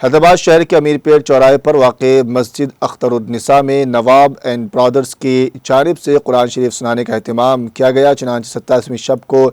हैदराबाद शहर के अमीरपेट चौराहे पर वाक़ मस्जिद अख्तरुन्निसा में नवाब एंड ब्रदर्स की जानिब से कुरान शरीफ सुनाने का अहतमाम किया गया। चुनांचे 27वीं शब को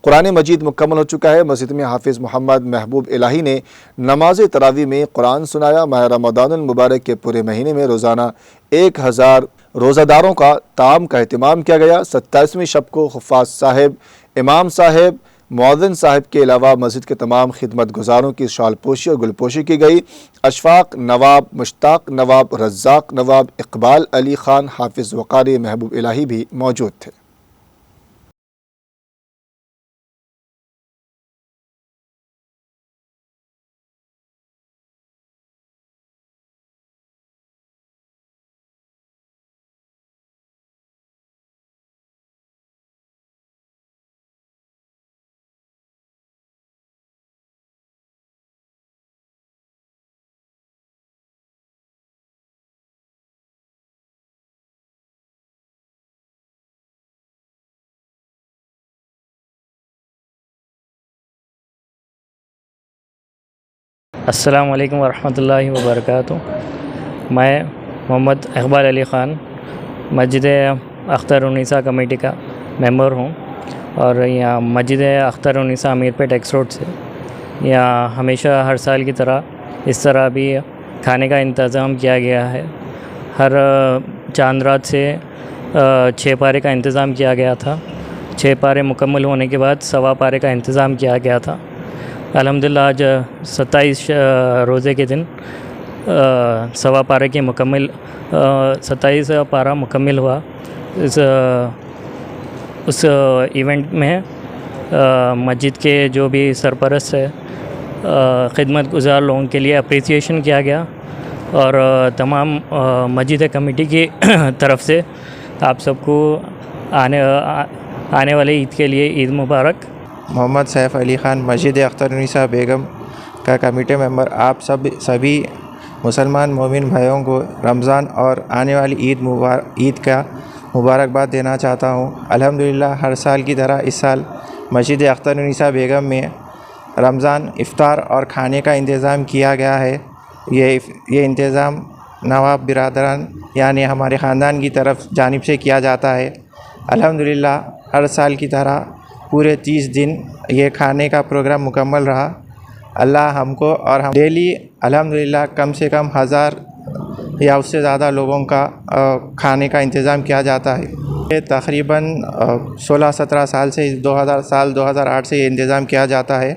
कुरान मजीद मुकम्मल हो चुका है। मस्जिद में हाफिज़ मोहम्मद महबूब इलाही ने नमाज तरावी में कुरान सुनाया। माह रमज़ानुल मुबारक के पूरे महीने में रोज़ाना 1000 रोज़ादारों का ताम का अहतमाम किया गया। 27वीं शब को हुफ़ाज़ साहिब, इमाम साहिब, मुअज़्ज़िन साहिब के अलावा मस्जिद के तमाम खिदमत गुजारों की शालपोशी और गुलपोशी की गई। अशफाक नवाब, मुश्ताक नवाब, रज़्ज़ाक नवाब, इकबाल अली ख़ान, हाफिज़ वक़ारी महबूब इलाही भी मौजूद थे। अस्सलामु अलैकुम वरहमतुल्लाहि वबरकातुहू। मैं मोहम्मद इकबाल अली ख़ान मस्जिद अख्तरुन्निसा कमेटी का मेंबर हूँ और यहाँ मस्जिद अख्तरुन्निसा अमीरपेट एक्स रोड से यहाँ हमेशा हर साल की तरह इस तरह भी खाने का इंतज़ाम किया गया है। हर चांद रात से 6 पारे का इंतज़ाम किया गया था। 6 पारे मुकम्मल होने के बाद 1.25 पारे का इंतज़ाम किया गया था। अल्हम्दुलिल्लाह आज 27 रोज़े के दिन 1.25 पारे के मुकम्मल 27 पारा मुकम्मल हुआ। उस इवेंट में मस्जिद के जो भी सरपरस्त है, खिदमत गुज़ार लोगों के लिए अप्रिसिएशन किया गया और तमाम मस्जिद कमेटी की तरफ से आप सबको आने वाले ईद के लिए ईद मुबारक। मोहम्मद सैफ़ अली ख़ान मस्जिद अख्तरुन्निसा बेगम का कमेटी मेंबर आप सभी मुसलमान मोमिन भाइयों को रमज़ान और आने वाली ईद का मुबारकबाद देना चाहता हूँ। अल्हम्दुलिल्लाह हर साल की तरह इस साल मस्जिद अख्तरुन्निसा बेगम में रमज़ान इफ़्तार और खाने का इंतज़ाम किया गया है। ये इंतज़ाम नवाब बिरादरान यानी हमारे ख़ानदान की तरफ जानिब से किया जाता है। अल्हम्दुलिल्लाह हर साल की तरह पूरे 30 दिन ये खाने का प्रोग्राम मुकम्मल रहा। अल्लाह हमको और हम डेली अल्हम्दुलिल्लाह कम से कम 1000 या उससे ज़्यादा लोगों का खाने का इंतज़ाम किया जाता है। ये तकरीबन 16-17 साल से 2008 से ये इंतज़ाम किया जाता है।